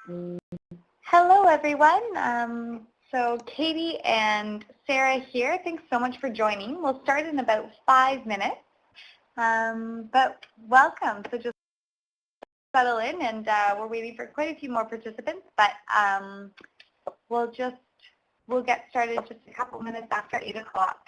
Hello, everyone. So Katie and Sarah here. Thanks so much for joining. We'll start in about 5 minutes, but welcome. So just settle in, and we're waiting for quite a few more participants, but we'll get started just a couple minutes after 8 o'clock.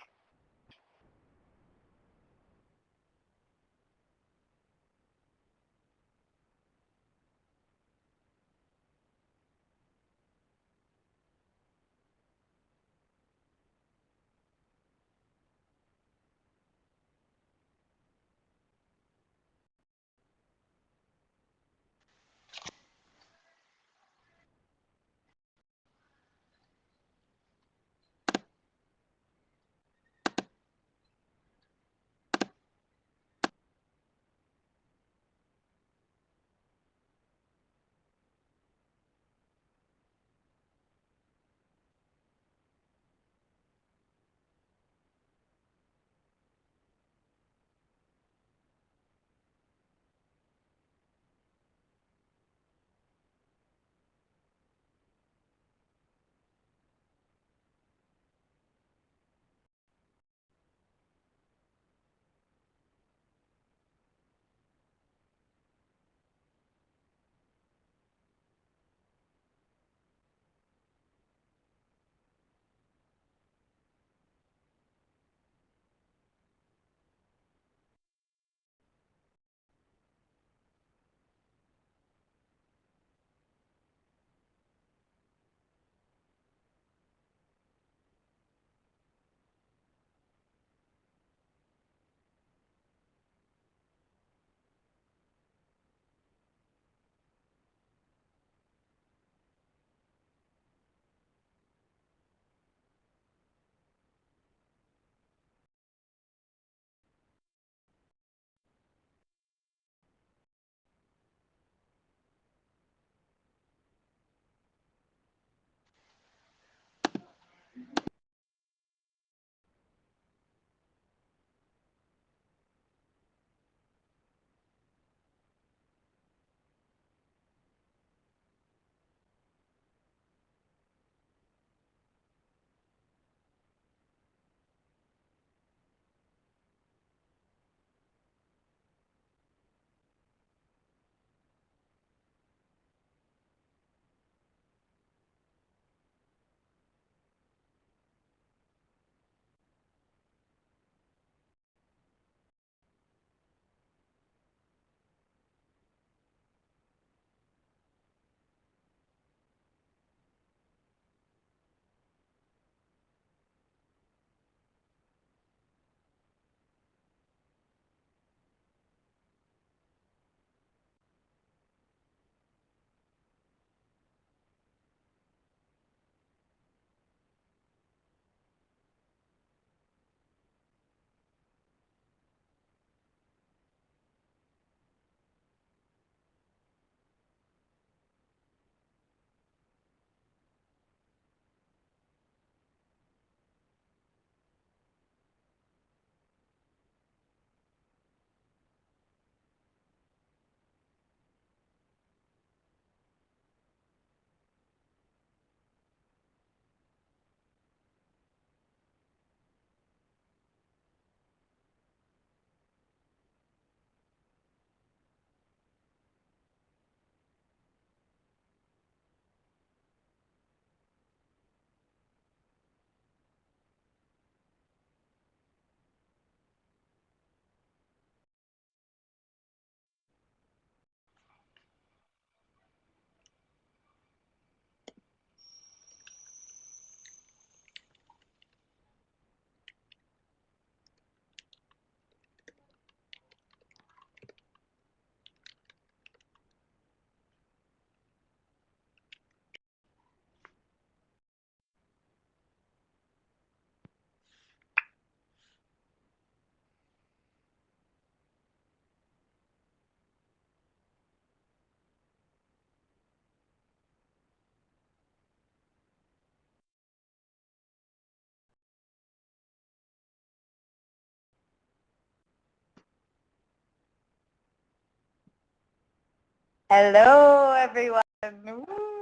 Hello, everyone. Woo.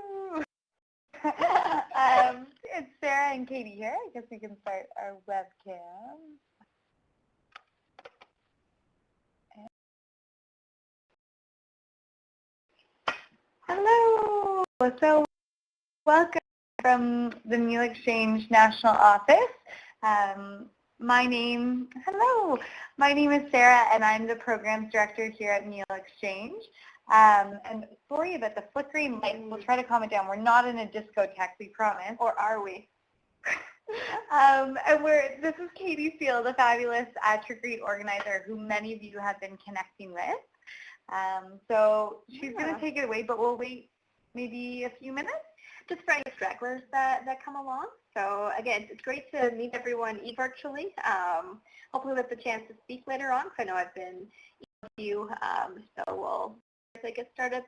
It's Sarah and Katie here. I guess we can start our webcam. Hello. So welcome from the Meal Exchange National Office. My name is Sarah, and I'm the Programs Director here at Meal Exchange. And sorry about the flickering lights. We'll try to calm it down. We're not in a discotheque, we promise. Or are we? And this is Katie Field, the fabulous Trickery organizer who many of you have been connecting with. So she's going to take it away, but we'll wait maybe a few minutes just for any stragglers that come along. So again, it's great to meet everyone virtually. Hopefully we'll have the chance to speak later on, because I know I've been with you. So we'll get started.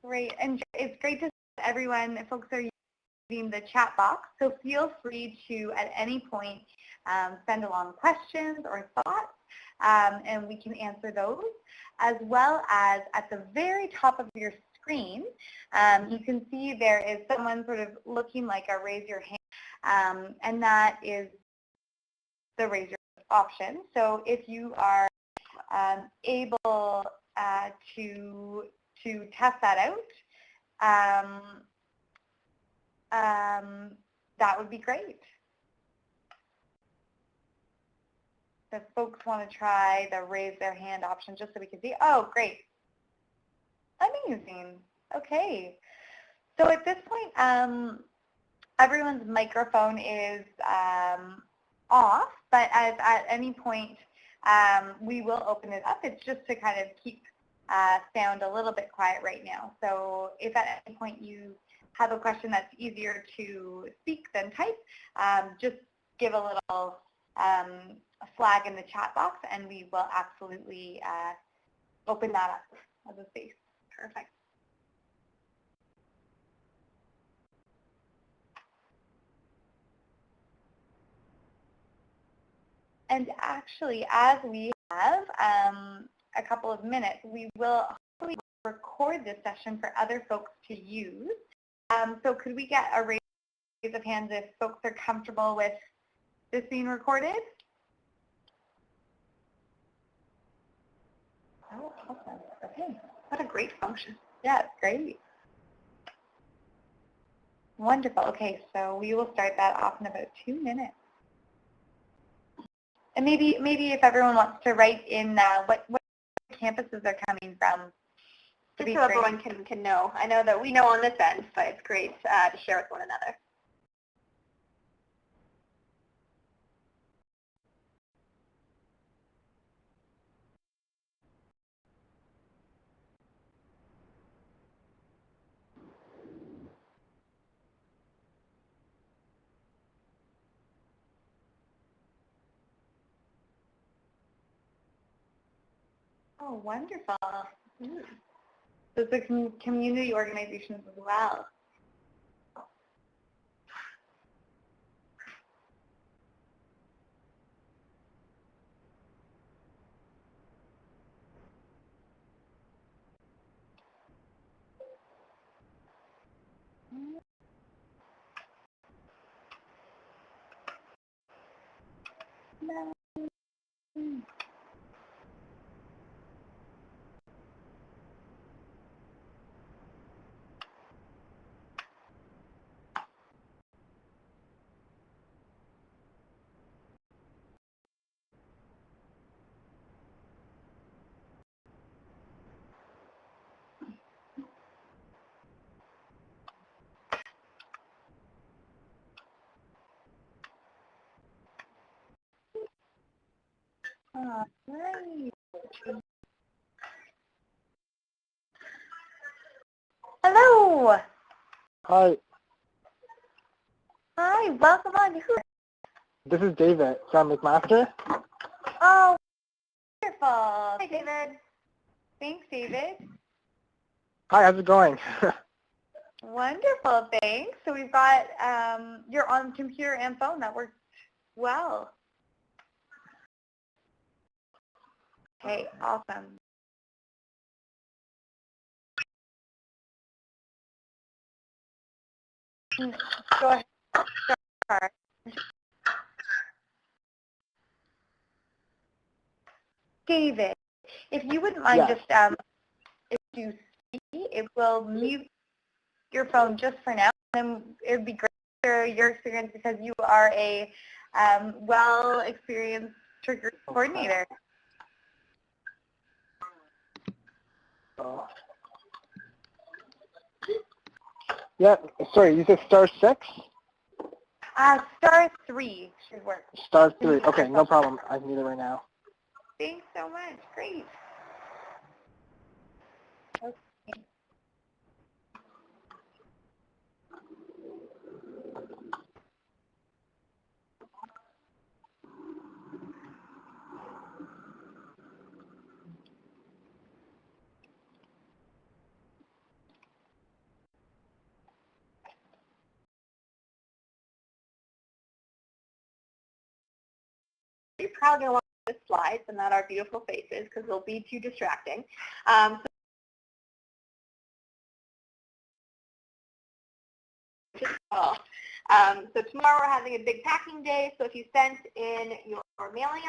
Great, and it's great to see everyone. Folks are using the chat box, so feel free to at any point send along questions or thoughts, and we can answer those. As well as at the very top of your screen, you can see there is someone sort of looking like a raise your hand, and that is the raise your hand option. So if you are able to test that out, that would be great. If folks want to try the raise their hand option just so we can see. Oh, great. Amazing. Okay. So at this point, everyone's microphone is off, but at any point, we will open it up. It's just to kind of keep sound a little bit quiet right now. So if at any point you have a question that's easier to speak than type, just give a little flag in the chat box, and we will absolutely open that up as a space. Perfect. And actually, as we have a couple of minutes, we will hopefully record this session for other folks to use. So could we get a raise of hands if folks are comfortable with this being recorded? Oh, awesome. Okay. What a great function. Yeah, it's great. Wonderful. Okay, so we will start that off in about 2 minutes. And maybe if everyone wants to write in what campuses they're coming from. Just so everyone can know. I know that we know on this end, but it's great to share with one another. Oh, wonderful. Those are community organizations as well. No. Oh, great. Hello. Hi. Hi, welcome on. This is David from McMaster. Oh, wonderful. Hi, David. Thanks, David. Hi, how's it going? Wonderful, thanks. So we've got, you're on computer and phone. That works well. Okay, awesome. Go ahead. Start. David, if you wouldn't mind Yes. just, if you speak, it will mute your phone just for now. And it would be great to hear your experience because you are a well-experienced trigger coordinator. Yeah, sorry, you said star 6? Star 3 should work. Star 3. Okay, no problem. I can do it right now. Thanks so much. Great. Okay. You're probably going to want the slides and not our beautiful faces because they'll be too distracting. So tomorrow we're having a big packing day, so if you sent in your mailing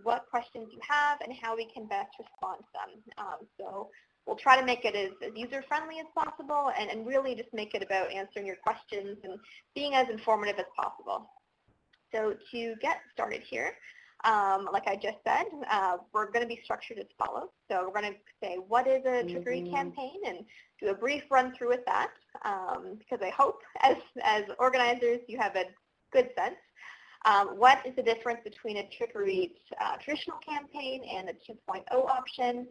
what questions you have and how we can best respond to them. So we'll try to make it as user-friendly as possible and really just make it about answering your questions and being as informative as possible. So to get started here, like I just said, we're going to be structured as follows. So we're going to say, what is a trickery campaign, and do a brief run through with that, because I hope as organizers you have a good sense. What is the difference between a trickery traditional campaign and a 2.0 option,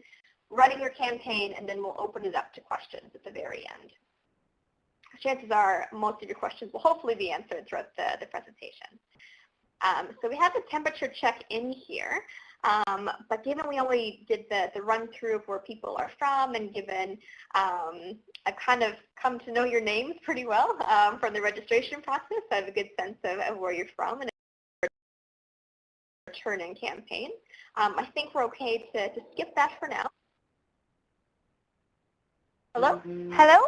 running your campaign, and then we'll open it up to questions at the very end. Chances are most of your questions will hopefully be answered throughout the presentation. So we have a temperature check in here, but given we only did the run through of where people are from, and given I kind of come to know your names pretty well from the registration process, I have a good sense of where you're from and returning campaign. I think we're okay to skip that for now. Hello? Hello?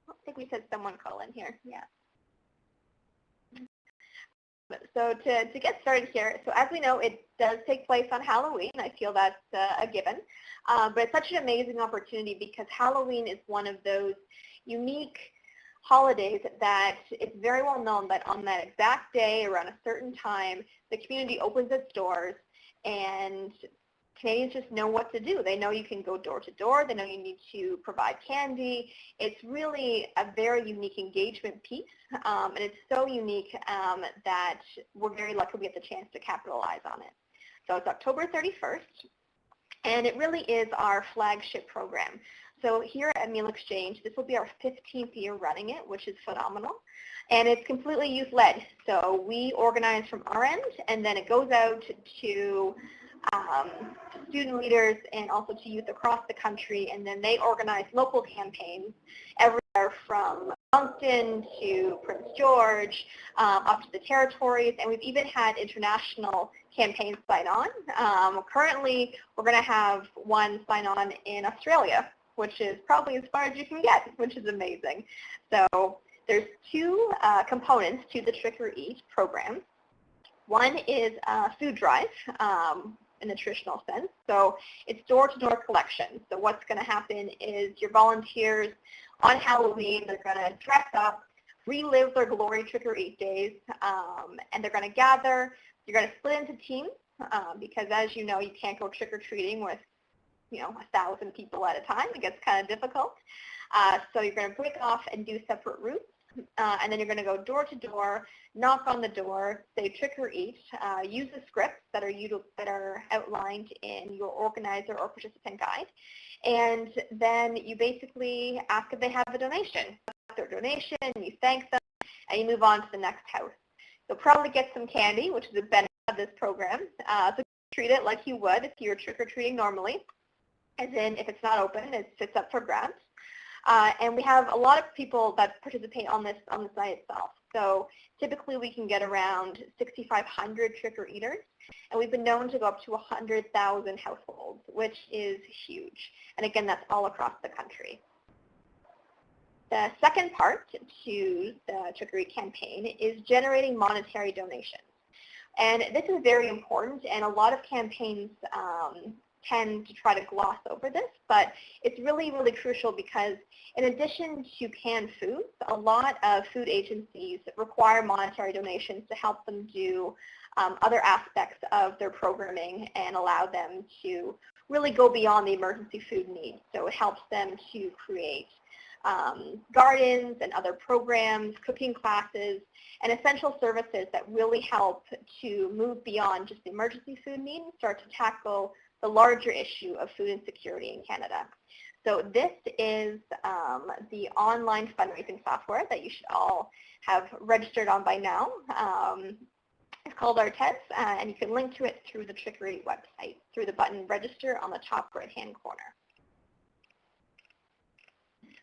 I think we said someone call in here. Yeah. So to get started here, so as we know, it does take place on Halloween. I feel that's a given. But it's such an amazing opportunity because Halloween is one of those unique holidays that it's very well known that on that exact day, around a certain time, the community opens its doors and Canadians just know what to do. They know you can go door to door. They know you need to provide candy. It's really a very unique engagement piece, and it's so unique that we're very lucky we get the chance to capitalize on it. So it's October 31st, and it really is our flagship program. So here at Meal Exchange, this will be our 15th year running it, which is phenomenal. And it's completely youth-led. So we organize from our end, and then it goes out to student leaders and also to youth across the country, and then they organize local campaigns everywhere from Moncton to Prince George, up to the territories, and we've even had international campaigns sign on. Currently, we're going to have one sign on in Australia. which is probably as far as you can get, which is amazing. So there's two components to the Trickery program. One is food drive in the traditional sense. So it's door-to-door collection. So what's going to happen is your volunteers on Halloween, they're going to dress up, relive their glory trick-or-eat days, and they're going to gather. You're going to split into teams because, as you know, you can't go trick-or-treating with 1,000 people at a time. It gets kind of difficult. So you're going to break off and do separate routes. And then you're going to go door to door, knock on the door, say trick or eat, use the scripts that are outlined in your organizer or participant guide, and then you basically ask if they have a donation. Their donation, you thank them, and you move on to the next house. You'll probably get some candy, which is a benefit of this program. So treat it like you would if you were trick or treating normally, as in if it's not open, it sits up for grabs. And we have a lot of people that participate on the site itself. So typically we can get around 6,500 trick-or-eaters, and we've been known to go up to 100,000 households, which is huge. And again, that's all across the country. The second part to the Trickery campaign is generating monetary donations. And this is very important, and a lot of campaigns tend to try to gloss over this, but it's really, really crucial because in addition to canned foods, a lot of food agencies require monetary donations to help them do other aspects of their programming and allow them to really go beyond the emergency food needs. So it helps them to create gardens and other programs, cooking classes, and essential services that really help to move beyond just the emergency food need and start to tackle the larger issue of food insecurity in Canada. So this is the online fundraising software that you should all have registered on by now. It's called Untitled, and you can link to it through the Trickery website, through the button Register on the top right-hand corner.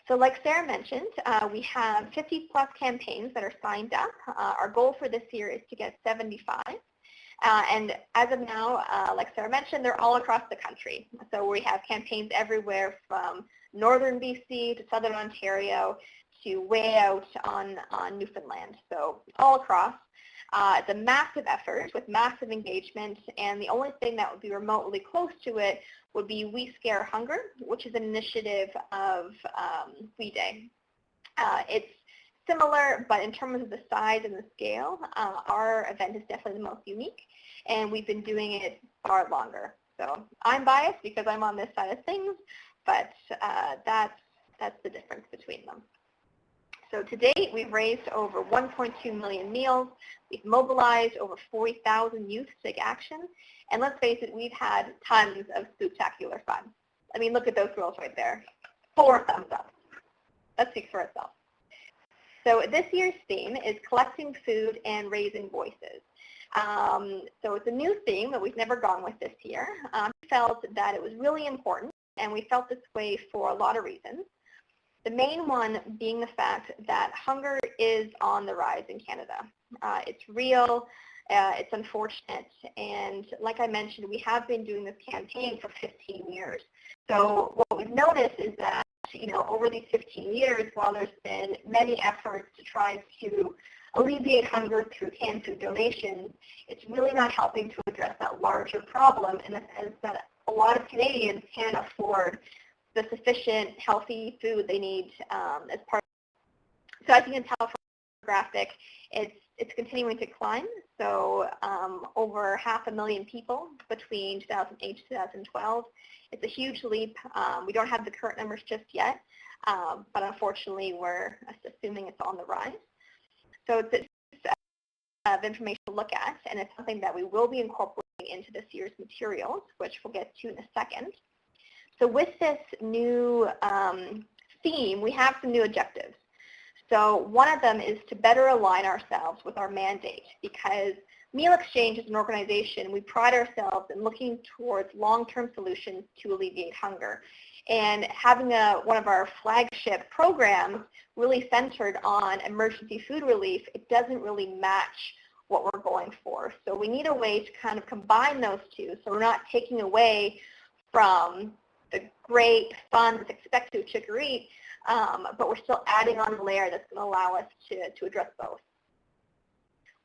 So like Sarah mentioned, we have 50-plus campaigns that are signed up. Our goal for this year is to get 75. And as of now, like Sarah mentioned, they're all across the country. So we have campaigns everywhere from northern BC to southern Ontario to way out on Newfoundland. So all across. It's a massive effort with massive engagement, and the only thing that would be remotely close to it would be We Scare Hunger, which is an initiative of We Day. It's similar, but in terms of the size and the scale, our event is definitely the most unique, and we've been doing it far longer. So I'm biased because I'm on this side of things, but that's the difference between them. So to date, we've raised over 1.2 million meals. We've mobilized over 40,000 youth to take action. And let's face it, we've had tons of spectacular fun. I mean, look at those girls right there. 4 thumbs up. That speaks for itself. So this year's theme is collecting food and raising voices. So it's a new theme that we've never gone with this year. We felt that it was really important, and we felt this way for a lot of reasons. The main one being the fact that hunger is on the rise in Canada. It's real, it's unfortunate, and like I mentioned, we have been doing this campaign for 15 years. So what we've noticed is that, over these 15 years, while there's been many efforts to try to alleviate hunger through canned food donations, it's really not helping to address that larger problem in the sense that a lot of Canadians can't afford the sufficient healthy food they need as part of it. So as you can tell from the graphic, it's continuing to climb. So over 500,000 people between 2008 to 2012. It's a huge leap. We don't have the current numbers just yet, but unfortunately we're assuming it's on the rise. So it's of information to look at, and it's something that we will be incorporating into this year's materials, which we'll get to in a second. So with this new theme, we have some new objectives. So one of them is to better align ourselves with our mandate, because Meal Exchange as an organization, we pride ourselves in looking towards long-term solutions to alleviate hunger. And having one of our flagship programs really centered on emergency food relief, it doesn't really match what we're going for. So we need a way to kind of combine those two so we're not taking away from the great, fun, expected Trickery, but we're still adding on a layer that's going to allow us to address both.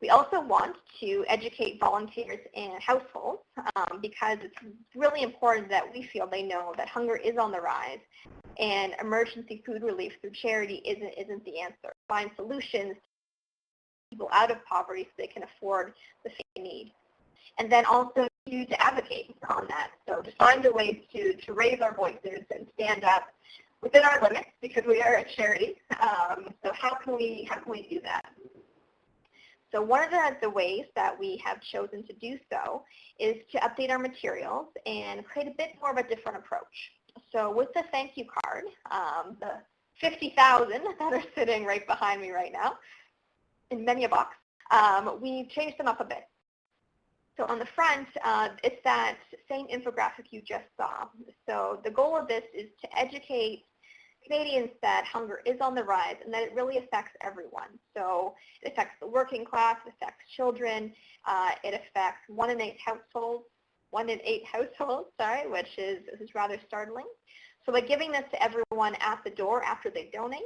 We also want to educate volunteers and households because it's really important that we feel they know that hunger is on the rise and emergency food relief through charity isn't the answer. Find solutions to people out of poverty so they can afford the things they need. And then also to advocate on that. So to find a way to raise our voices and stand up within our limits because we are a charity. So how can we do that? So one of the ways that we have chosen to do so is to update our materials and create a bit more of a different approach. So with the thank you card, the 50,000 that are sitting right behind me right now in many a box, we changed them up a bit. So on the front, it's that same infographic you just saw. So the goal of this is to educate Canadians that hunger is on the rise and that it really affects everyone. So it affects the working class, it affects children, it affects 1 in 8 households, which is rather startling. So by giving this to everyone at the door after they donate,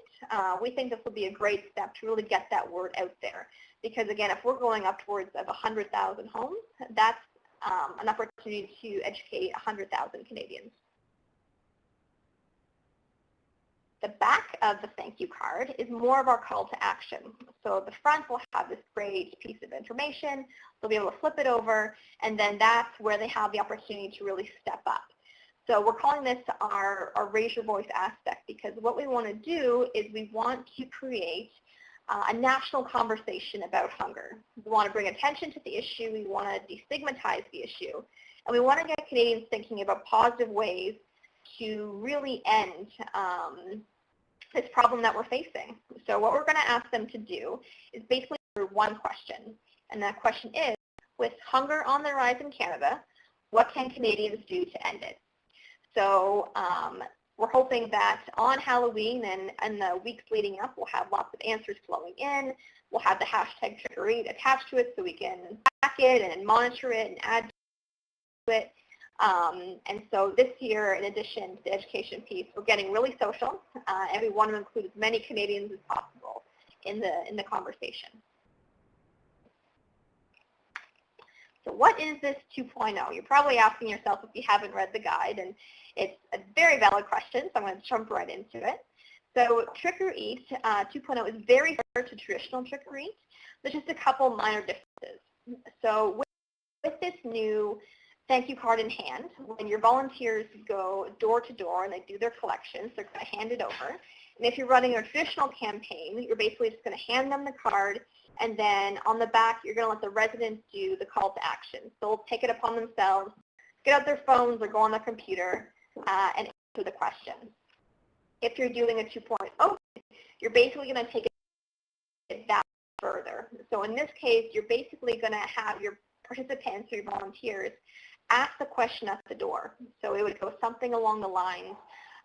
we think this will be a great step to really get that word out there. Because again, if we're going upwards of 100,000 homes, that's an opportunity to educate 100,000 Canadians. The back of the thank you card is more of our call to action. So the front will have this great piece of information. They'll be able to flip it over, and then that's where they have the opportunity to really step up. So we're calling this our raise your voice aspect because what we want to do is we want to create a national conversation about hunger. We want to bring attention to the issue. We want to destigmatize the issue. And we want to get Canadians thinking about positive ways to really end this problem that we're facing. So what we're going to ask them to do is basically one question. And that question is, with hunger on the rise in Canada, what can Canadians do to end it? So we're hoping that on Halloween and the weeks leading up, we'll have lots of answers flowing in. We'll have the hashtag Trickery attached to it so we can track it and monitor it and add to it. And so this year, in addition to the education piece, we're getting really social, and we want to include as many Canadians as possible in the conversation. So what is this 2.0? You're probably asking yourself if you haven't read the guide, and it's a very valid question, so I'm going to jump right into it. So Trickery 2.0 is very similar to traditional Trickery. There's just a couple minor differences. So with this new thank you card in hand, when your volunteers go door to door and they do their collections, they're going to hand it over. And if you're running a traditional campaign, you're basically just going to hand them the card, and then on the back, you're going to let the residents do the call to action. So they'll take it upon themselves, get out their phones or go on their computer and answer the question. If you're doing a 2.0, you're basically going to take it that further. So in this case, you're basically going to have your participants or your volunteers ask the question at the door. So it would go something along the lines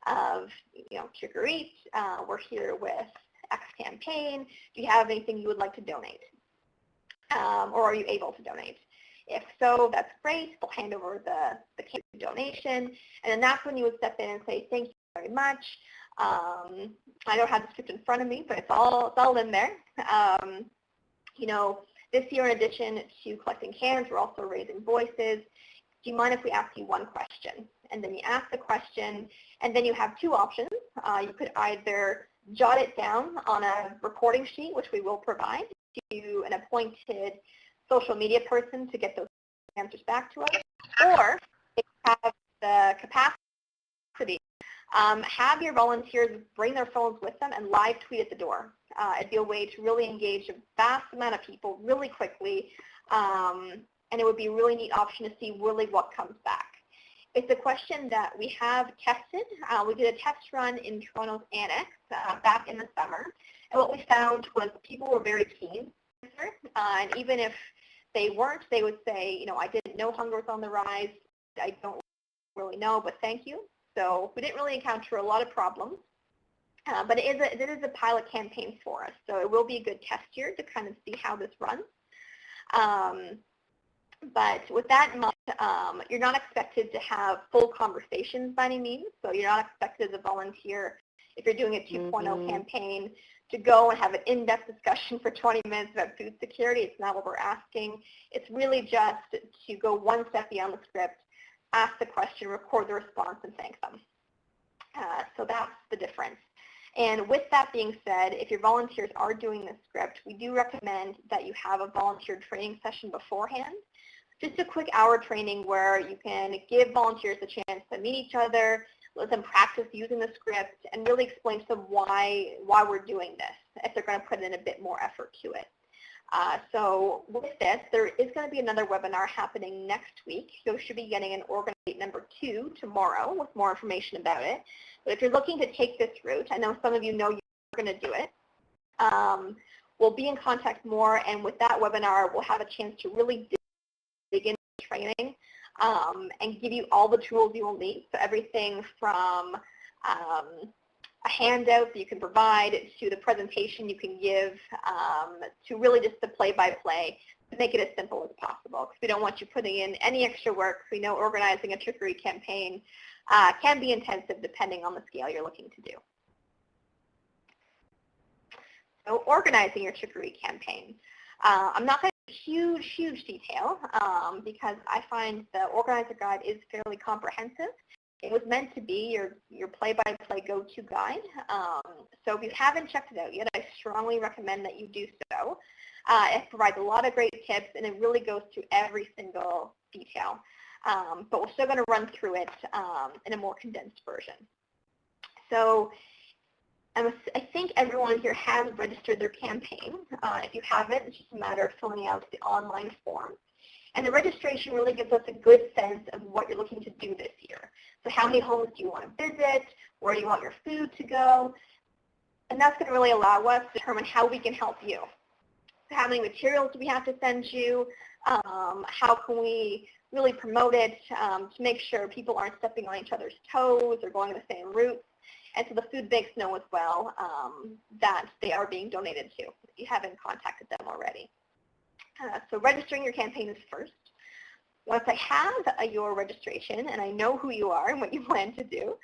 of, trick or eat, we're here with X campaign, do you have anything you would like to donate? Or are you able to donate? If so, that's great. They'll hand over the donation, and then that's when you would step in and say, thank you very much. I don't have the script in front of me, but it's all in there. This year, in addition to collecting cans, we're also raising voices. Do you mind if we ask you one question? And then you ask the question, and then you have two options. You could either jot it down on a recording sheet, which we will provide to an appointed social media person to get those answers back to us, or if you have the capacity, have your volunteers bring their phones with them and live tweet at the door. It'd be a way to really engage a vast amount of people really quickly, and it would be a really neat option to see really what comes back. It's a question that we have tested. We did a test run in Toronto's Annex back in the summer, and what we found was people were very keen to answer, and even if they weren't, they would say, I didn't know hunger was on the rise, I don't really know, but thank you. So we didn't really encounter a lot of problems, but it is a pilot campaign for us, so it will be a good test year to kind of see how this runs. But with that in mind, you're not expected to have full conversations by any means. So you're not expected as a volunteer, if you're doing a 2.0 campaign, to go and have an in-depth discussion for 20 minutes about food security. It's not what we're asking. It's really just to go one step beyond the script, ask the question, record the response, and thank them. So that's the difference. And with that being said, if your volunteers are doing this script, we do recommend that you have a volunteer training session beforehand. Just a quick hour training where you can give volunteers a chance to meet each other, let them practice using the script, and really explain to them why we're doing this, if they're going to put in a bit more effort to it. So with this, there is going to be another webinar happening next week. You should be getting an Organize number 2 tomorrow with more information about it. But if you're looking to take this route, I know some of you know you're going to do it. We'll be in contact more, and with that webinar, we'll have a chance to really dig into training and give you all the tools you will need. So everything from a handout that you can provide to the presentation you can give to really just the play-by-play to make it as simple as possible, because we don't want you putting in any extra work. We know organizing a Trickery campaign can be intensive depending on the scale you're looking to do. So organizing your Trickery campaign. I'm not going to go into huge detail because I find the organizer guide is fairly comprehensive. It was meant to be your play-by-play go-to guide. So if you haven't checked it out yet, I strongly recommend that you do so. It provides a lot of great tips, and it really goes through every single detail. But we're still going to run through it in a more condensed version. So I think everyone here has registered their campaign. If you haven't, it's just a matter of filling out the online form. And the registration really gives us a good sense of what you're looking to do this year. So how many homes do you want to visit? Where do you want your food to go? And that's going to really allow us to determine how we can help you. So how many materials do we have to send you? How can we really promote it to make sure people aren't stepping on each other's toes or going the same route? And so the food banks know as well that they are being donated to if you haven't contacted them already. So registering your campaign is first. Once I have your registration and I know who you are and what you plan to do,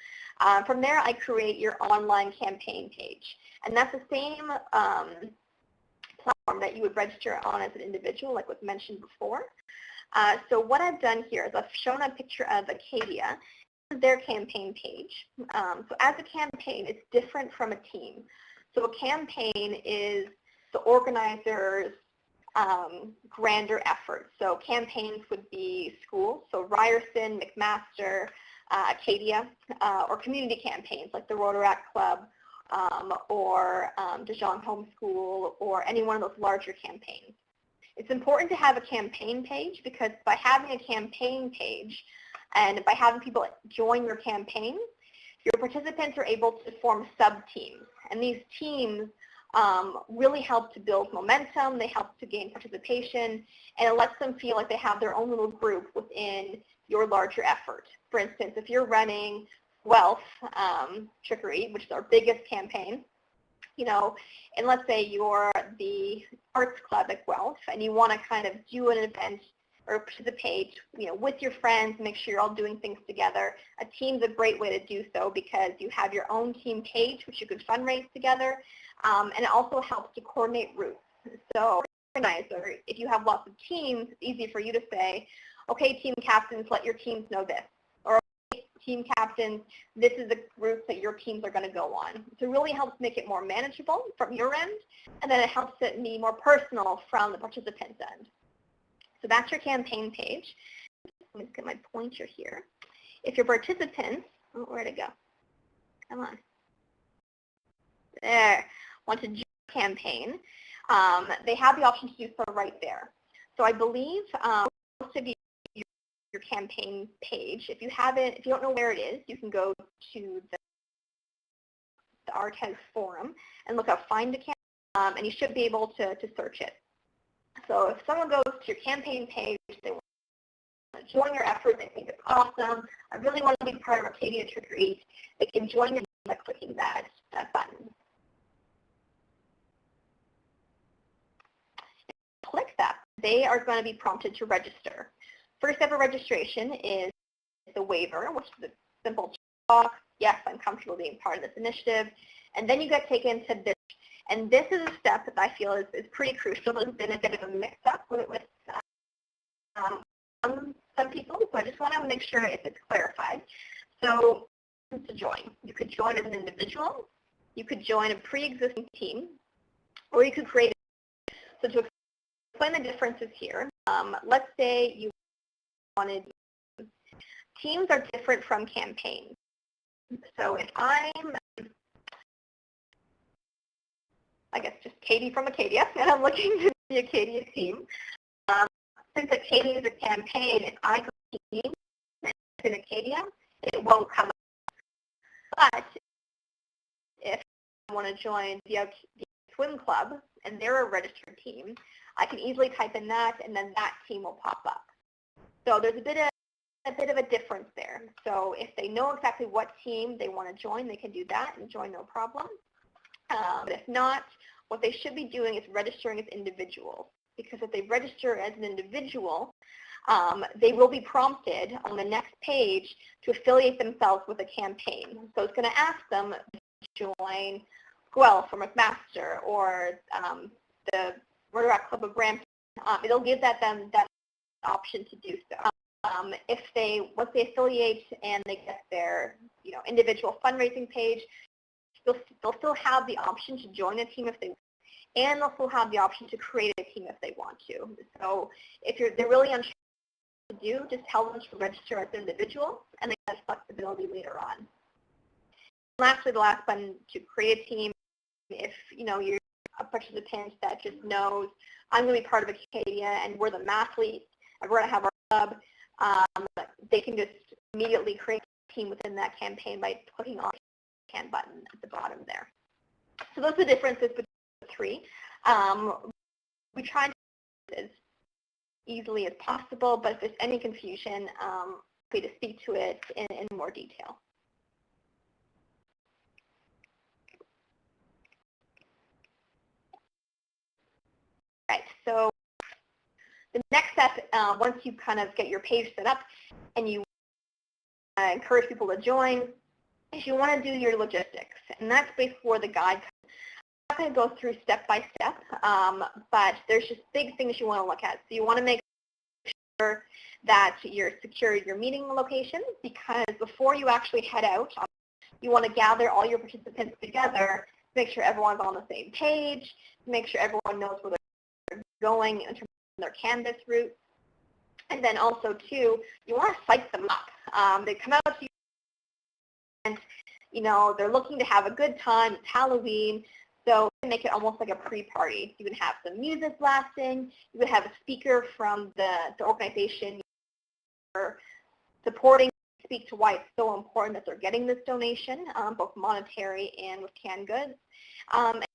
from there I create your online campaign page. And that's the same platform that you would register on as an individual, like was mentioned before. So what I've done here is I've shown a picture of Acadia, their campaign page. So as a campaign, it's different from a team. So a campaign is the organizer's grander effort. So campaigns would be schools, so Ryerson, McMaster, Acadia, or community campaigns like the Rotaract Club or Dijon Homeschool or any one of those larger campaigns. It's important to have a campaign page because by having a campaign page and by having people join your campaign, your participants are able to form sub-teams. And these teams really help to build momentum, they help to gain participation, and it lets them feel like they have their own little group within your larger effort. For instance, if you're running Wealth Trickery, which is our biggest campaign, you know, and let's say you're the arts club at Wealth and you want to kind of do an event or participate, you know, with your friends, make sure you're all doing things together. A team's a great way to do so because you have your own team page, which you could fundraise together, and it also helps to coordinate routes. So, organizer, if you have lots of teams, it's easy for you to say, okay, team captains, let your teams know this. Or, okay, team captains, this is the route that your teams are going to go on. So it really helps make it more manageable from your end, and then it helps it be more personal from the participant's end. So that's your campaign page. Let me just get my pointer here. If your participants, oh, where'd it go? Come on. There. Want to join a campaign, they have the option to do so right there. So I believe most of you, your campaign page, if you don't know where it is, you can go to the RTES forum and look up Find a Campaign, and you should be able to search it. So if someone goes to your campaign page, they want to join your effort, they think it's awesome, I really want to be part of Arcadia Trickery, they can join your by clicking that button. Click that they are going to be prompted to register. First step of registration is the waiver, which is a simple box. Yes, I'm comfortable being part of this initiative. And then you get taken to this. And this is a step that I feel is pretty crucial. There's been a bit of a mix-up with some people, so I just want to make sure if it's clarified. So to join, you could join as an individual, you could join a pre-existing team, or you could create it. So to explain the differences here, let's say you wanted, teams are different from campaigns. So if I'm, I guess just Katie from Acadia, and I'm looking to the Acadia team, since Acadia is a campaign, if I go to team in Acadia, it won't come up. But if I want to join the swim club and they're a registered team, I can easily type in that, and then that team will pop up. So there's a bit of a difference there. So if they know exactly what team they want to join, they can do that and join no problem. But if not, what they should be doing is registering as individuals. Because if they register as an individual, they will be prompted on the next page to affiliate themselves with a campaign. So it's going to ask them to join Guelph or McMaster or the Rotaract Club of Brampton. It'll give them that option to do so. If once they affiliate and they get their individual fundraising page, they'll still have the option to join a team if they want, and they'll still have the option to create a team if they want to. So if they're really unsure what to do, just tell them to register as an individual, and they have flexibility later on. Lastly, the last button, to create a team. If you're a participant that just knows, I'm going to be part of Acadia and we're the mathletes and we're going to have our club, they can just immediately create a team within that campaign by clicking on the can button at the bottom there. So those are the differences between the three. We try to do it as easily as possible, but if there's any confusion, free to speak to it in more detail. Right, so the next step, once you kind of get your page set up and you encourage people to join, is you want to do your logistics, and that's before the guide. I'm not going to go through step by step, but there's just big things you want to look at. So you want to make sure that you're secure your meeting location, because before you actually head out, you want to gather all your participants together, make sure everyone's on the same page, make sure everyone knows where they're going in terms of their Canvas route. And then also, too, you want to psych them up. They come out to you and, they're looking to have a good time. It's Halloween. So make it almost like a pre-party. You can have some music blasting. You could have a speaker from the organization you're supporting speak to why it's so important that they're getting this donation, both monetary and with canned goods. And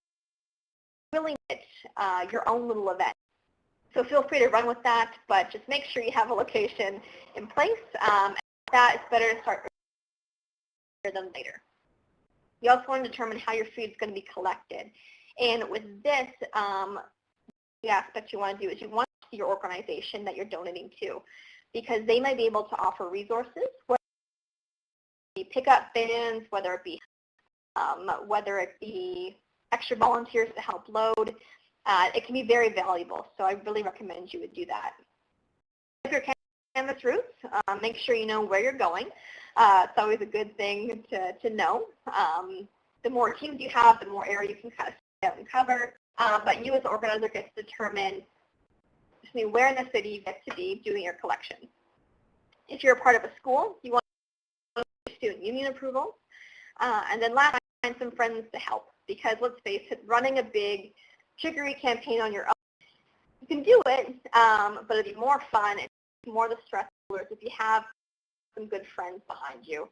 really make it your own little event. So feel free to run with that, but just make sure you have a location in place. That it's better to start earlier than later. You also want to determine how your food is going to be collected. And with this, the aspect you want to do is you want to see your organization that you're donating to, because they might be able to offer resources, whether it be pickup bins, whether it be extra volunteers to help load. It can be very valuable, so I really recommend you would do that. If you're Canvas routes, make sure you know where you're going. It's always a good thing to know. The more teams you have, the more area you can kind of stay out and cover. But you as the organizer get to determine where in the city you get to be doing your collection. If you're a part of a school, you want student union approval. And then last, find some friends to help, because let's face it, running a big Trickery campaign on your own, you can do it, but it'd be more fun and more the stress if you have some good friends behind you,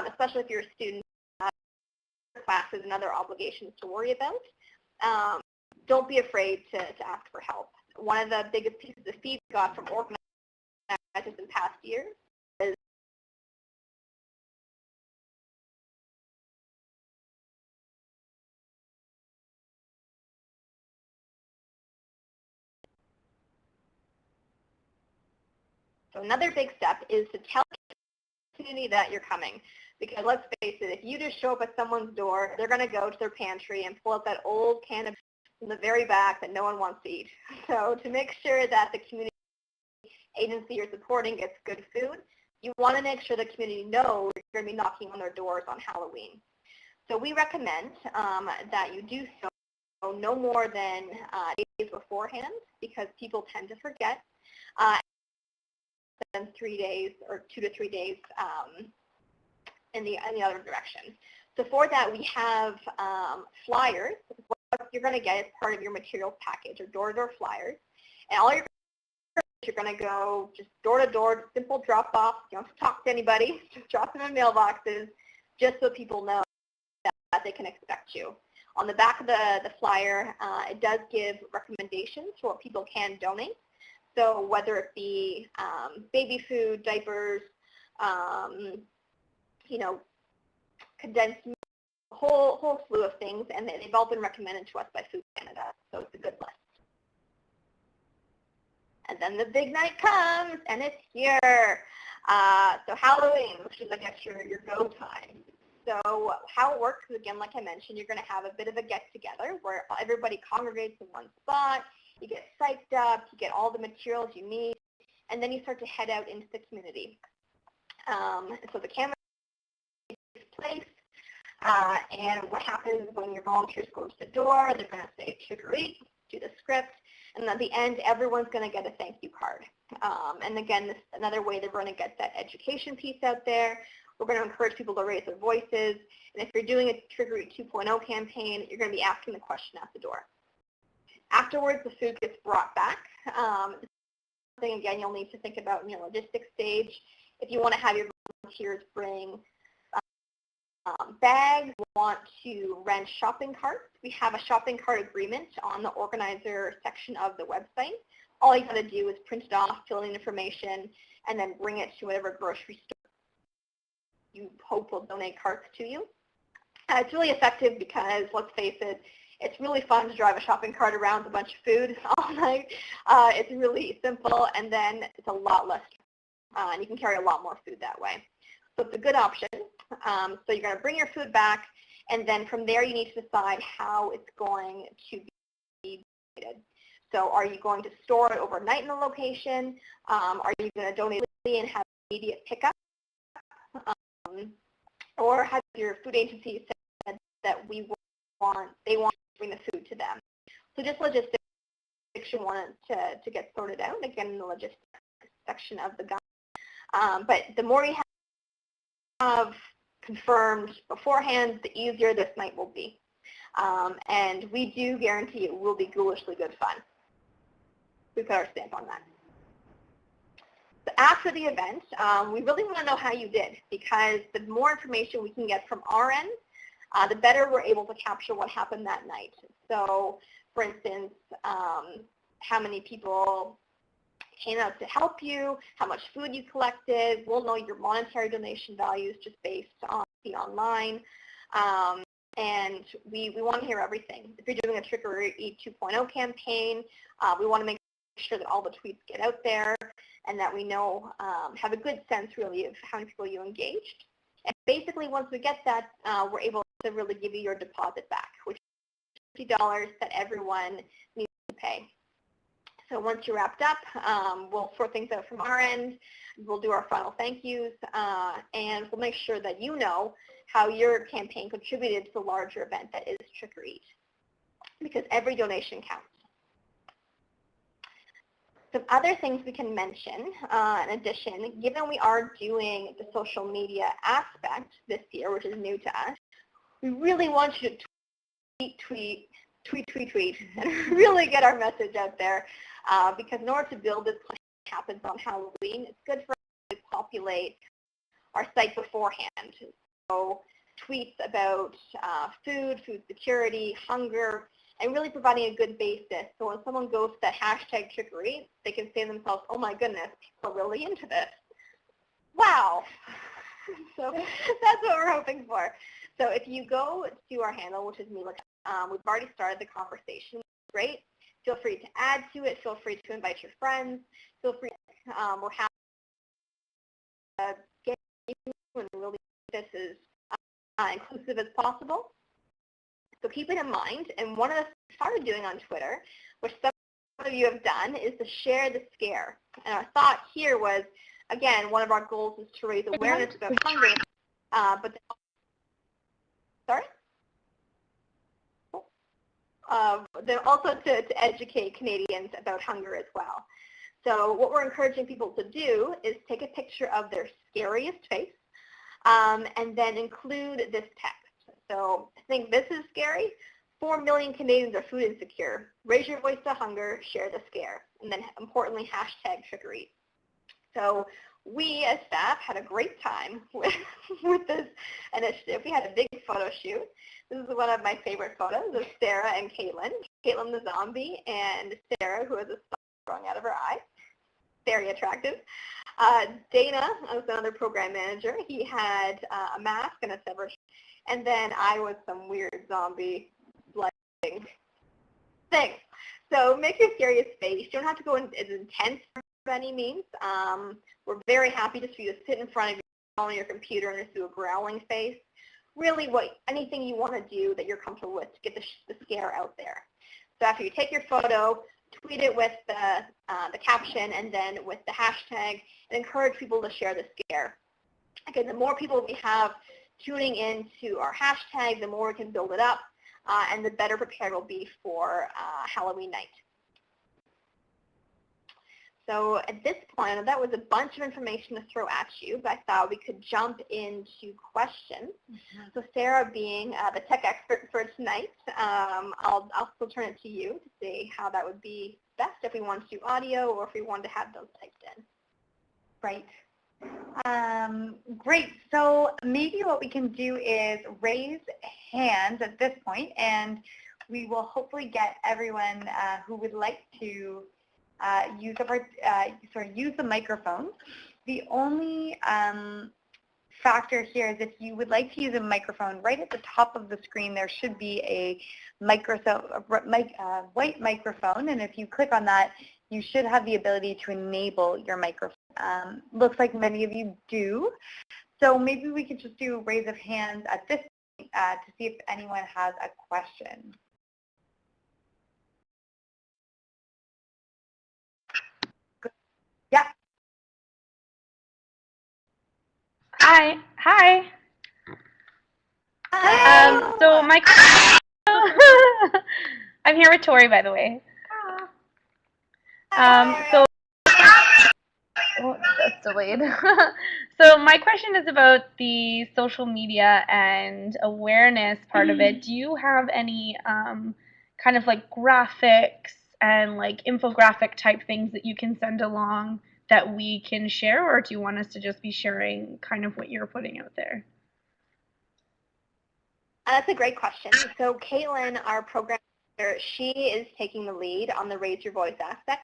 especially if you're a student, classes and other obligations to worry about. Don't be afraid to ask for help. One of the biggest pieces of feedback we got from organizers in past years is So another big step is to tell the community that you're coming. Because let's face it, if you just show up at someone's door, they're going to go to their pantry and pull out that old can of in the very back that no one wants to eat. So to make sure that the community agency you're supporting gets good food, you want to make sure the community knows you're going to be knocking on their doors on Halloween. So we recommend that you do so no more than days beforehand, because people tend to forget, than 3 days or 2 to 3 days in the other direction. So for that, we have flyers. What you're going to get is part of your materials package, or door-to-door flyers. And all you're going to go just door-to-door, simple drop-off. You don't have to talk to anybody. Just drop them in mailboxes, just so people know that they can expect you. On the back of the flyer, it does give recommendations for what people can donate. So whether it be baby food, diapers, condensed milk, a whole slew of things, and they've all been recommended to us by Food Canada, so it's a good list. And then the big night comes, and it's here. So Halloween, which is, I guess, your go time. So how it works is, again, like I mentioned, you're going to have a bit of a get-together where everybody congregates in one spot. You get psyched up, you get all the materials you need, and then you start to head out into the community. So the camera takes place, and what happens when your volunteers go to the door, they're going to say Trickery, do the script, and at the end, everyone's going to get a thank you card. And again, this is another way they're going to get that education piece out there. We're going to encourage people to raise their voices, and if you're doing a Trickery 2.0 campaign, you're going to be asking the question at the door. Afterwards, the food gets brought back. Something, again, you'll need to think about in your logistics stage. If you want to have your volunteers bring bags, want to rent shopping carts, we have a shopping cart agreement on the organizer section of the website. All you got to do is print it off, fill in information, and then bring it to whatever grocery store you hope will donate carts to you. It's really effective because, let's face it, it's really fun to drive a shopping cart around with a bunch of food all night. It's really simple, and then it's a lot less, and you can carry a lot more food that way. So it's a good option. So you're going to bring your food back, and then from there you need to decide how it's going to be donated. So are you going to store it overnight in the location? Are you going to donate and have immediate pickup? Or have your food agency said that they want to bring the food to them? So just logistics you want to get sorted out, again, in the logistics section of the guide. But the more you have confirmed beforehand, the easier this night will be. And we do guarantee it will be ghoulishly good fun. We've got our stamp on that. So after the event, we really want to know how you did, because the more information we can get from our end, the better we're able to capture what happened that night. So, for instance, how many people came out to help you, how much food you collected. We'll know your monetary donation values just based on the online. And we want to hear everything. If you're doing a Trickery 2.0 campaign, we want to make sure that all the tweets get out there and that we know, have a good sense really of how many people you engaged. And basically once we get that, we're able to really give you your deposit back, which is $50 that everyone needs to pay. So once you're wrapped up, we'll sort things out from our end. We'll do our final thank yous, and we'll make sure that you know how your campaign contributed to the larger event that is Trickery, because every donation counts. Some other things we can mention, in addition, given we are doing the social media aspect this year, which is new to us, we really want you to tweet, and really get our message out there, because in order to build this plan that happens on Halloween, it's good for us to populate our site beforehand. So tweets about food security, hunger, and really providing a good basis. So when someone goes to that hashtag Trickery, they can say to themselves, oh my goodness, people are really into this. Wow. So that's what we're hoping for. So if you go to our handle, which is Mila, we've already started the conversation. Great. Feel free to add to it. Feel free to invite your friends. Feel free. We're happy get you and really this as inclusive as possible. So keep it in mind. And one of the things we started doing on Twitter, which some of you have done, is to share the scare. And our thought here was, again, one of our goals is to raise awareness about hunger, but sorry? Then also to educate Canadians about hunger as well. So what we're encouraging people to do is take a picture of their scariest face and then include this text. So I think this is scary. 4 million Canadians are food insecure. Raise your voice to hunger, share the scare. And then importantly, hashtag Trickery. So we as staff had a great time with this initiative. We had a big photo shoot. This is one of my favorite photos of Sarah and Caitlin. Caitlin the zombie and Sarah who has a spot growing out of her eye. Very attractive. Dana was another program manager. He had a mask and a severed. And then I was some weird zombie thing. So make your scariest face. You don't have to go as intense by any means. We're very happy just for you to sit in front of you on your computer and just do a growling face. Really, anything you want to do that you're comfortable with to get the scare out there. So after you take your photo, tweet it with the caption and then with the hashtag, and encourage people to share the scare. Again, the more people we have tuning into our hashtag, the more we can build it up, and the better prepared we'll be for Halloween night. So at this point, that was a bunch of information to throw at you, but I thought we could jump into questions. Mm-hmm. So Sarah, being the tech expert for tonight, I'll still turn it to you to see how that would be best, if we want to do audio or if we wanted to have those typed in. Right. Great. So maybe what we can do is raise hands at this point, and we will hopefully get everyone who would like to use the microphone. The only factor here is if you would like to use a microphone, right at the top of the screen there should be a white microphone, and if you click on that, you should have the ability to enable your microphone. Looks like many of you do. So maybe we could just do a raise of hands at this point to see if anyone has a question. Yeah. Hi. So my I'm here with Tori, by the way. So that's delayed. So my question is about the social media and awareness part of it. Do you have any kind of like graphics and like infographic type things that you can send along that we can share, or do you want us to just be sharing kind of what you're putting out there? That's a great question. So Caitlin, our program manager, she is taking the lead on the Raise Your Voice aspect.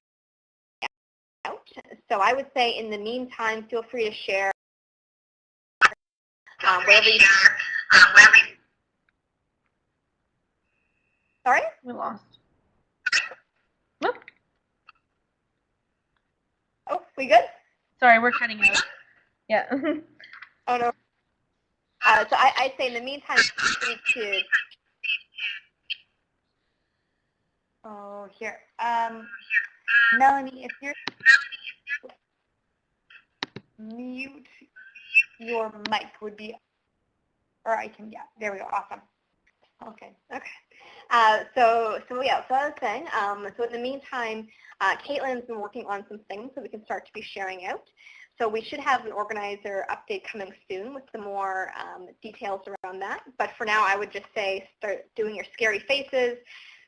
So I would say in the meantime, feel free to share wherever you Sorry? We lost. Whoop. Oh, we good? Sorry, we're cutting out. Yeah. Oh, no. So I'd say in the meantime, feel free to... Oh, here. Melanie, if you're mute your mic would be, or I can, yeah, there we go, awesome. Okay. So I was saying, so in the meantime, Caitlin's been working on some things that we can start to be sharing out. So we should have an organizer update coming soon with some more details around that. But for now, I would just say start doing your scary faces,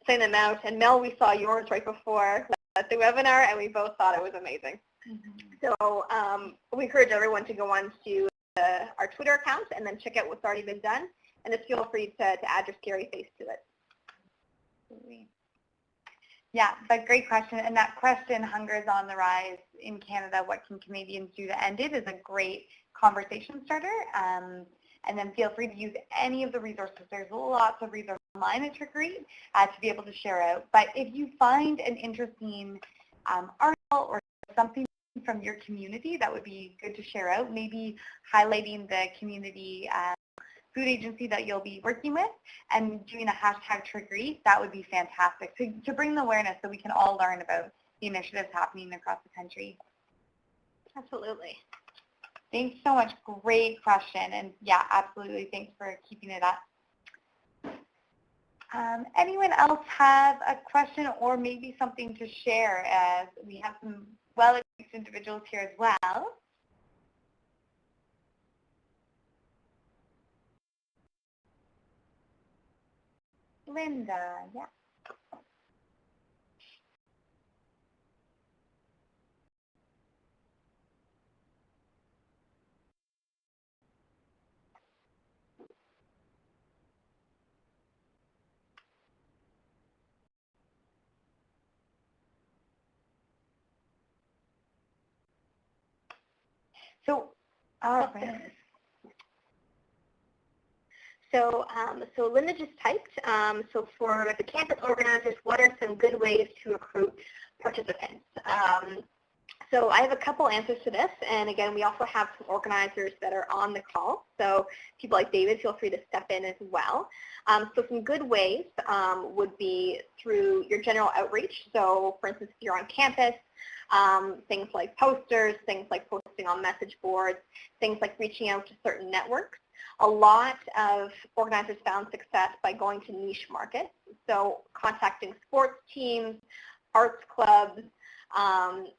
sending them out. And Mel, we saw yours right before the webinar, and we both thought it was amazing. Mm-hmm. So we encourage everyone to go on to our Twitter account and then check out what's already been done. And just feel free to add your scary face to it. Yeah, but great question. And that question, hunger is on the rise in Canada, what can Canadians do to end it, is a great conversation starter. And then feel free to use any of the resources. There's lots of resources online at Trickery to be able to share out. But if you find an interesting article or something from your community that would be good to share out, maybe highlighting the community food agency that you'll be working with and doing a hashtag Trickery, that would be fantastic to bring the awareness so we can all learn about the initiatives happening across the country. Absolutely. Thanks so much. Great question. And yeah, absolutely. Thanks for keeping it up. Anyone else have a question or maybe something to share, as we have some well-experienced individuals here as well? Linda, yeah. So, all right. So Linda just typed, so for the campus organizers, what are some good ways to recruit participants? So I have a couple answers to this, and again, we also have some organizers that are on the call, so people like David, feel free to step in as well. So some good ways would be through your general outreach. So for instance, if you're on campus, things like posters, things like posting on message boards, things like reaching out to certain networks. A lot of organizers found success by going to niche markets, so contacting sports teams, arts clubs,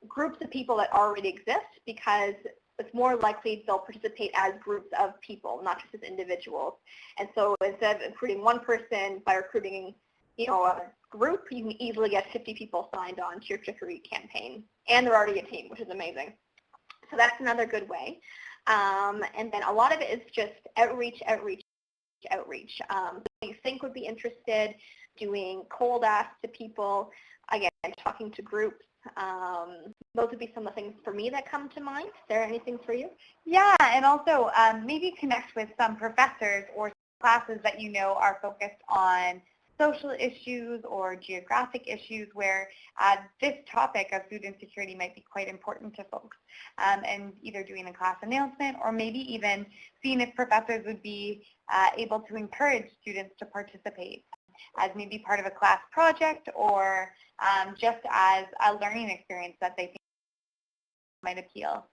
groups of people that already exist, because it's more likely they'll participate as groups of people, not just as individuals. And so instead of recruiting one person, by recruiting a group, you can easily get 50 people signed on to your Trickery campaign, and they're already a team, which is amazing. So that's another good way. And then a lot of it is just outreach. You think would be interested, doing cold asks to people, again, talking to groups. Those would be some of the things for me that come to mind. Is there anything for you? Yeah, and also maybe connect with some professors or classes that you know are focused on social issues or geographic issues where this topic of food insecurity might be quite important to folks, and either doing a class announcement or maybe even seeing if professors would be able to encourage students to participate as maybe part of a class project or just as a learning experience that they think might appeal.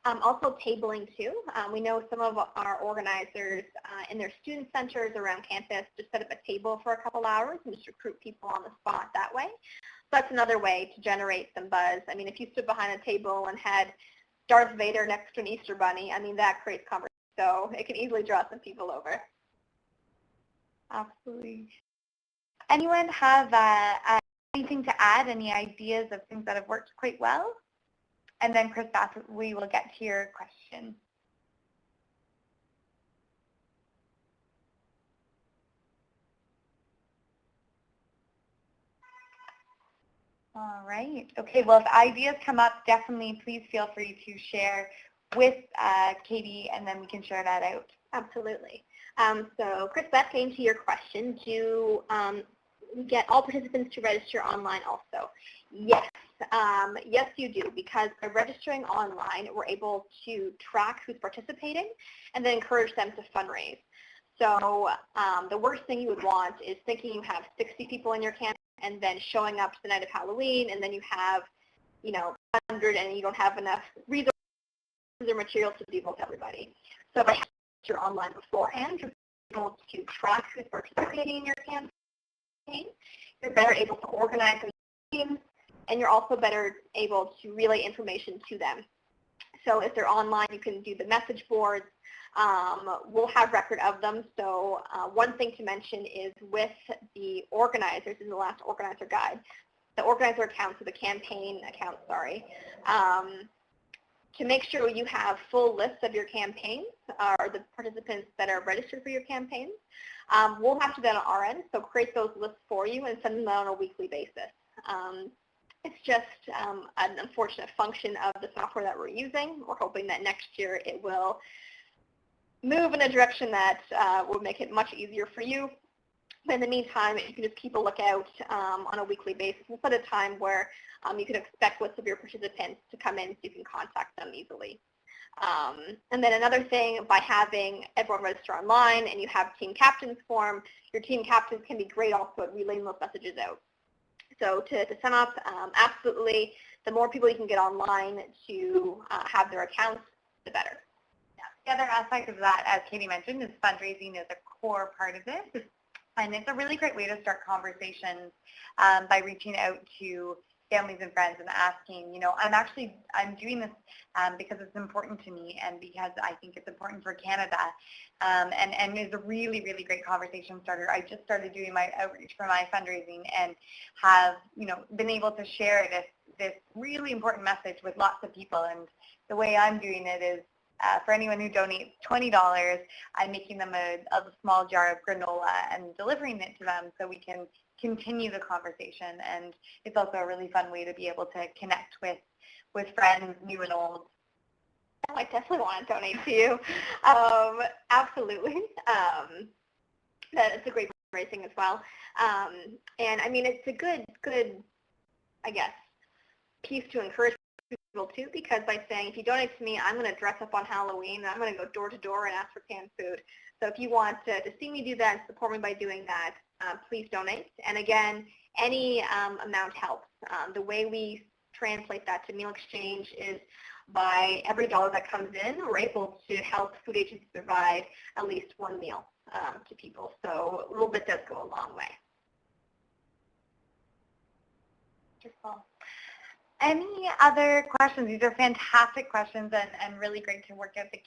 Also tabling too. We know some of our organizers in their student centers around campus just set up a table for a couple hours and just recruit people on the spot that way. So that's another way to generate some buzz. I mean, if you stood behind a table and had Darth Vader next to an Easter Bunny, I mean, that creates conversation. So it can easily draw some people over. Absolutely. Anyone have anything to add, any ideas of things that have worked quite well? And then, Chris, we will get to your question. All right. Okay, well, if ideas come up, definitely please feel free to share with Katie, and then we can share that out. Absolutely. So, Chris, back into your question. Do get all participants to register online also? Yes. Yes, you do, because by registering online, we're able to track who's participating and then encourage them to fundraise. So the worst thing you would want is thinking you have 60 people in your camp and then showing up to the night of Halloween, and then you have, 100 and you don't have enough resources or materials to be able to everybody. So by registering online beforehand, you're able to track who's participating in your campaign. You're better able to organize teams, and you're also better able to relay information to them. So if they're online, you can do the message boards. We'll have record of them. So one thing to mention is with the organizers in the last organizer guide, the organizer accounts, or the campaign account, sorry, to make sure you have full lists of your campaigns or the participants that are registered for your campaigns. We'll have to do that on our end, so create those lists for you and send them out on a weekly basis. It's just an unfortunate function of the software that we're using. We're hoping that next year it will move in a direction that will make it much easier for you But in the meantime, you can just keep a lookout on a weekly basis and set a time where you can expect lists of your participants to come in so you can contact them easily. And then another thing, by having everyone register online and you have team captains form, your team captains can be great also at relaying those messages out. So to sum up, absolutely, the more people you can get online to have their accounts, the better. Yeah. The other aspect of that, as Katie mentioned, is fundraising is a core part of this. And it's a really great way to start conversations by reaching out to families and friends and asking, I'm doing this because it's important to me and because I think it's important for Canada. And it's a really, really great conversation starter. I just started doing my outreach for my fundraising and have, been able to share this really important message with lots of people. And the way I'm doing it is for anyone who donates $20, I'm making them a small jar of granola and delivering it to them so we can continue the conversation. And it's also a really fun way to be able to connect with friends, new and old. Oh, I definitely want to donate to you. Absolutely. That's a great fundraising as well. And I mean, it's a good, I guess, piece to encourage people too, because by saying, if you donate to me, I'm going to dress up on Halloween and I'm going to go door to door and ask for canned food. So if you want to see me do that and support me by doing that, please donate. And again, any amount helps. The way we translate that to meal exchange is by every dollar that comes in, we're able to help food agencies provide at least one meal to people. So a little bit does go a long way. Wonderful. Any other questions? These are fantastic questions and really great to work out the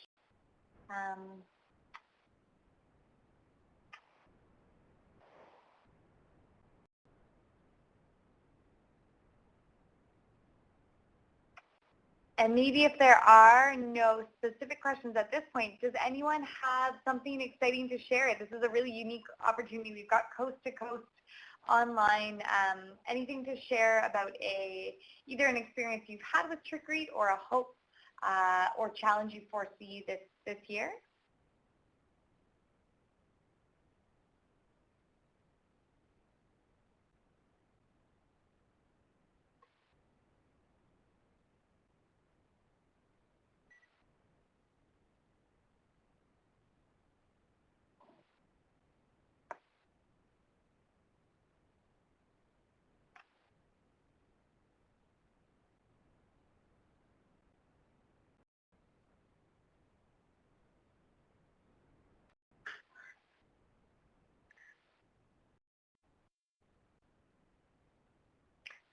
And maybe if there are no specific questions at this point, does anyone have something exciting to share? This is a really unique opportunity. We've got coast to coast online. Anything to share about either an experience you've had with Trickery or a hope or challenge you foresee this year?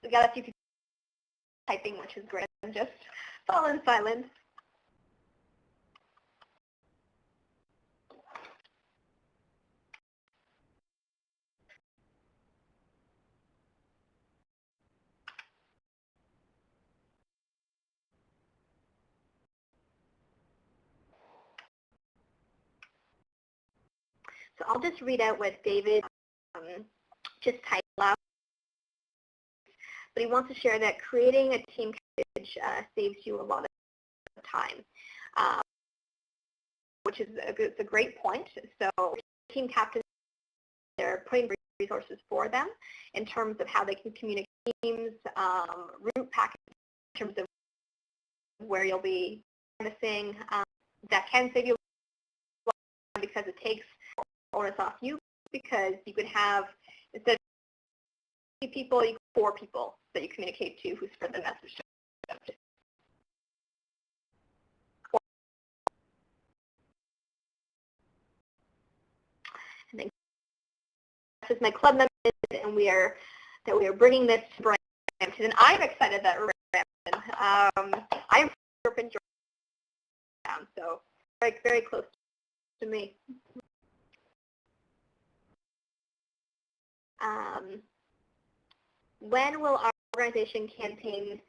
We got a few people typing, which is great, and just fall in silence. So I'll just read out what David just typed out. But he wants to share that creating a team package saves you a lot of time, which is a great point. So team captains, they're putting resources for them in terms of how they can communicate teams, route package in terms of where you'll be missing. That can save you a lot of time because it takes onus off you, because you could have, instead of people, you 4 people that you communicate to who spread the message to. And then this is my club member, and we are bringing this to Brampton, and I'm excited that we're in Brampton. I'm from Georgetown, so very, very close to me. When will our organization campaign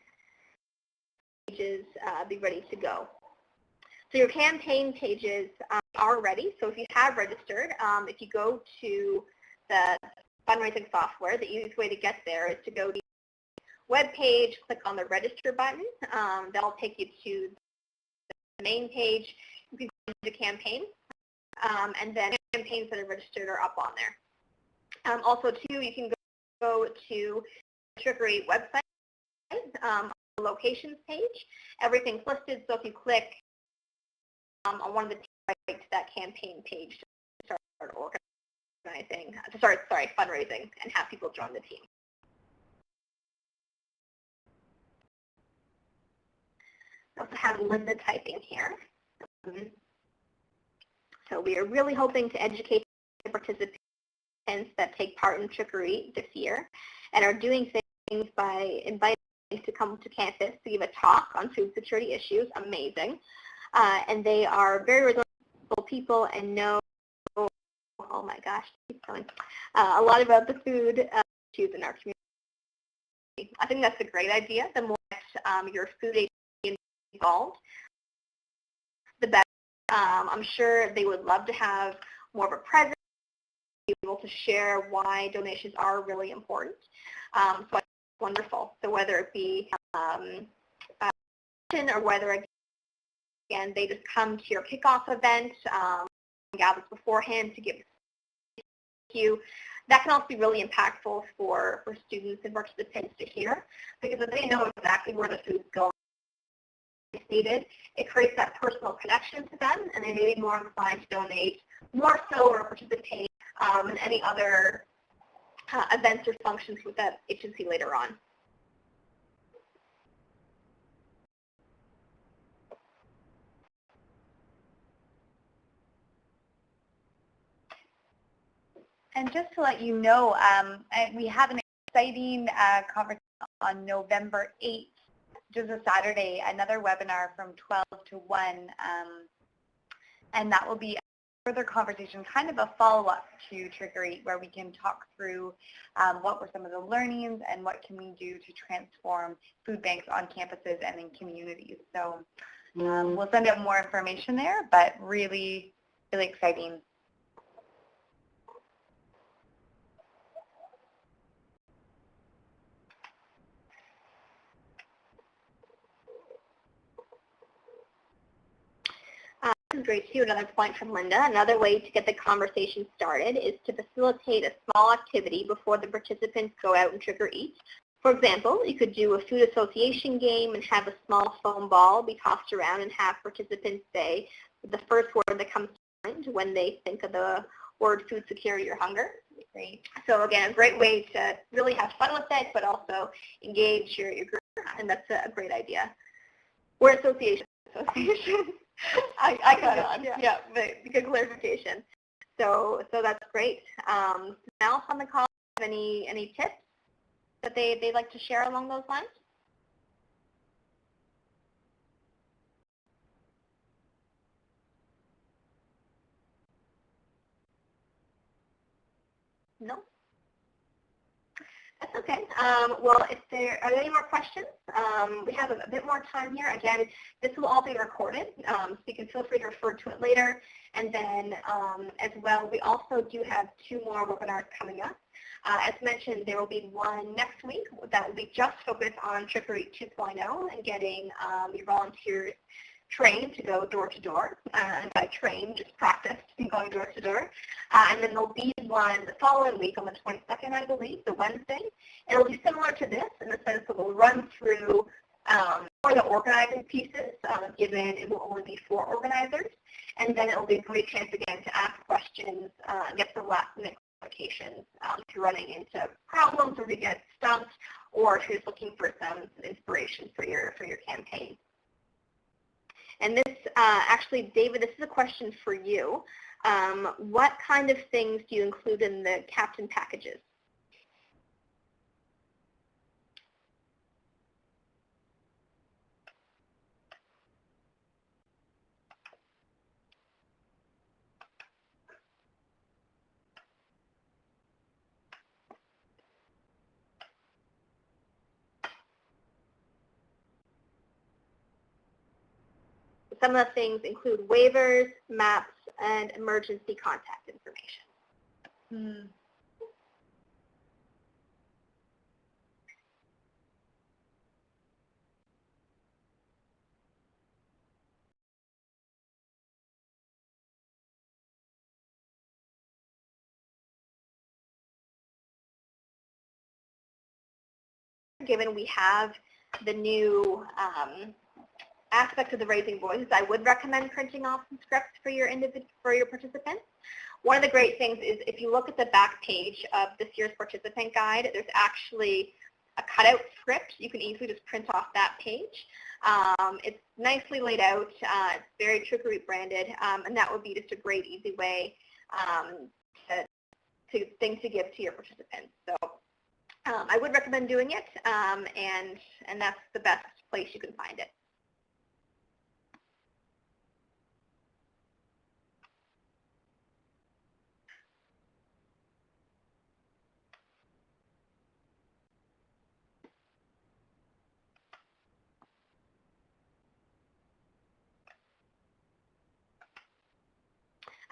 pages be ready to go? So your campaign pages are ready. So if you have registered, if you go to the fundraising software, the easiest way to get there is to go to the web page, click on the register button. That'll take you to the main page. You can go to the campaign, and then campaigns that are registered are up on there. Also, too, you can go to the Trickery website, on the locations page. Everything's listed, so if you click on one of the right to that campaign page to start organizing, fundraising, and have people join the team. I also have Linda typing here. So we are really hoping to educate the participants that take part in Trickery this year and are doing things by inviting to come to campus to give a talk on food security issues. Amazing. And they are very resourceful people and know, oh my gosh, keep going, a lot about the food issues in our community. I think that's a great idea. The more your food agency involved, the better. I'm sure they would love to have more of a presence, be able to share why donations are really important. So it's wonderful. So whether it be or whether, again, they just come to your kickoff event, gathers beforehand to give you, that can also be really impactful for students and participants to hear, because if they know exactly where the food's going, it's needed, it creates that personal connection to them, and they may be more inclined to donate more so or participate in any other events or functions with that agency later on. And just to let you know, we have an exciting conference on November 8th, which is a Saturday, another webinar from 12 to 1, and that will be a further conversation, kind of a follow-up to Trickery, where we can talk through what were some of the learnings and what can we do to transform food banks on campuses and in communities. So we'll send out more information there, but really, really exciting. This is great too. Another point from Linda. Another way to get the conversation started is to facilitate a small activity before the participants go out and trick or eat. For example, you could do a food association game and have a small foam ball be tossed around and have participants say the first word that comes to mind when they think of the word food security or hunger. Great. So again, a great way to really have fun with it, but also engage your group, and that's a great idea. Word association. I got on. Yeah, but good clarification. So that's great. Now on the call, any tips that they'd like to share along those lines? No? That's okay. Well, if there are any more questions, we have a bit more time here. Again, this will all be recorded, so you can feel free to refer to it later. And then as well, we also do have 2 more webinars coming up. As mentioned, there will be one next week that will be just focused on Trickery 2.0 and getting your volunteers trained to go door to door, and by trained, just practice going door to door. And then there'll be one the following week on the 22nd, I believe, the Wednesday. It'll be similar to this in the sense that we'll run through for the organizing pieces, given it will only be 4 organizers. And then it'll be a great chance again to ask questions, get some last minute clarifications if you're running into problems or to get stumped, or if you're just looking for some inspiration for your campaign. And this, actually, David, this is a question for you. What kind of things do you include in the captain packages? Some of the things include waivers, maps, and emergency contact information. given we have the new aspect of the Raising Voices, I would recommend printing off some scripts for your participants. One of the great things is if you look at the back page of this year's participant guide, there's actually a cutout script. You can easily just print off that page. It's nicely laid out. It's very Trickery branded, and that would be just a great, easy way to give to your participants. So I would recommend doing it, and that's the best place you can find it.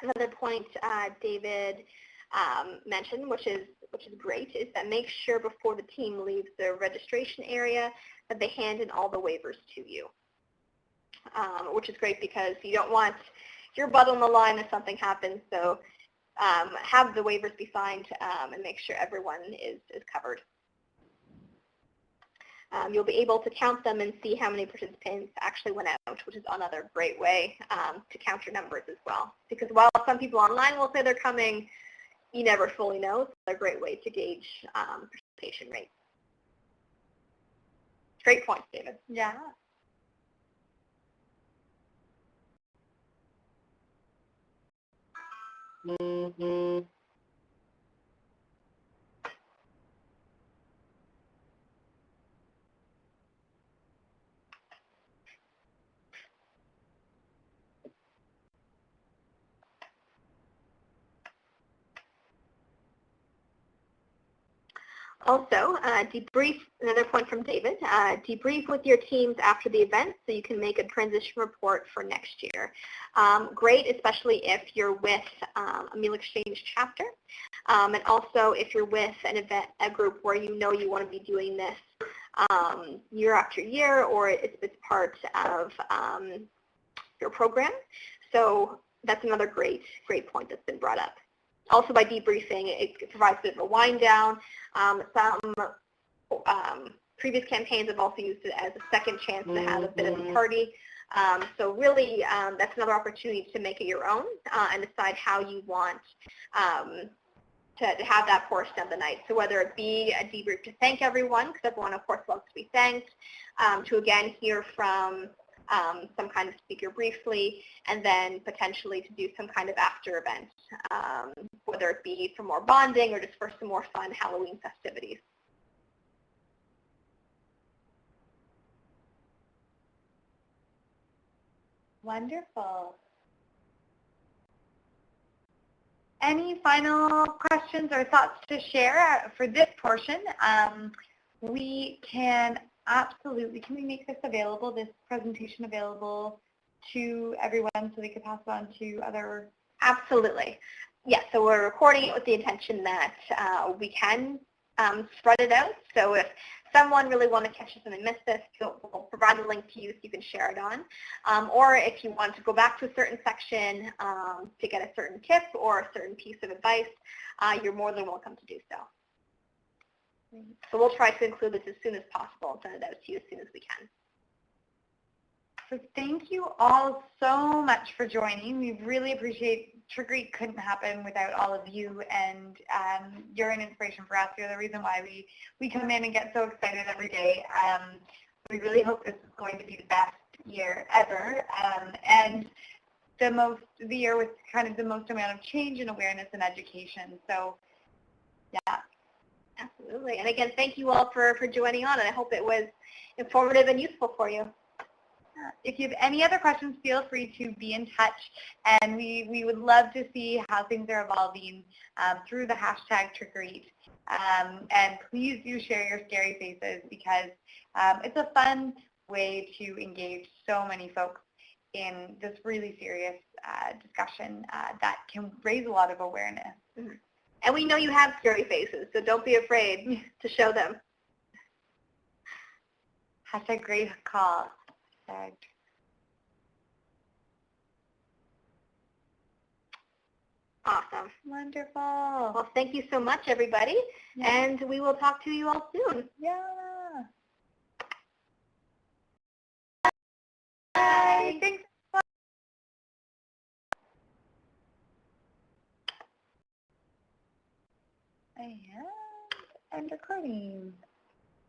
Another point David mentioned, which is great, is that make sure before the team leaves the registration area that they hand in all the waivers to you, which is great because you don't want your butt on the line if something happens. So have the waivers be signed and make sure everyone is covered. You'll be able to count them and see how many participants actually went out, which is another great way to count your numbers as well. Because while some people online will say they're coming, you never fully know. So it's a great way to gauge participation rate. Great point, David. Yeah. Mm-hmm. Also, debrief, another point from David, debrief with your teams after the event so you can make a transition report for next year. Great, especially if you're with a meal exchange chapter, and also if you're with a group where you know you want to be doing this year after year, or it's part of your program. So that's another great point that's been brought up. Also, by debriefing, it provides a bit of a wind down. Some previous campaigns have also used it as a second chance to have a bit of a party. So really, that's another opportunity to make it your own and decide how you want to have that portion of the night. So whether it be a debrief to thank everyone, because everyone, of course, loves to be thanked, to again hear from some kind of speaker briefly, and then potentially to do some kind of after event, whether it be for more bonding or just for some more fun Halloween festivities. Wonderful. Any final questions or thoughts to share for this portion? We can absolutely, can we make this available, this presentation available to everyone so they could pass it on to other? Absolutely. Yes, so we're recording it with the intention that we can spread it out. So if someone really want to catch this and they missed this, we'll provide a link to you so you can share it on. Or if you want to go back to a certain section to get a certain tip or a certain piece of advice, you're more than welcome to do so. So we'll try to include this as soon as possible and send it out to you as soon as we can. So thank you all so much for joining. We really appreciate Trickery couldn't happen without all of you, and you're an inspiration for us. You're the reason why we come in and get so excited every day. We really hope this is going to be the best year ever, and the year with kind of the most amount of change and awareness and education. So yeah. Absolutely. And again, thank you all for joining on, and I hope it was informative and useful for you. If you have any other questions, feel free to be in touch, and we would love to see how things are evolving through the hashtag Trickery. And please do share your scary faces, because it's a fun way to engage so many folks in this really serious discussion that can raise a lot of awareness. Mm-hmm. And we know you have scary faces, so don't be afraid to show them. Hashtag great call. Awesome. Wonderful. Well, thank you so much, everybody, and we will talk to you all soon. Yeah. Okay, thanks. And recording.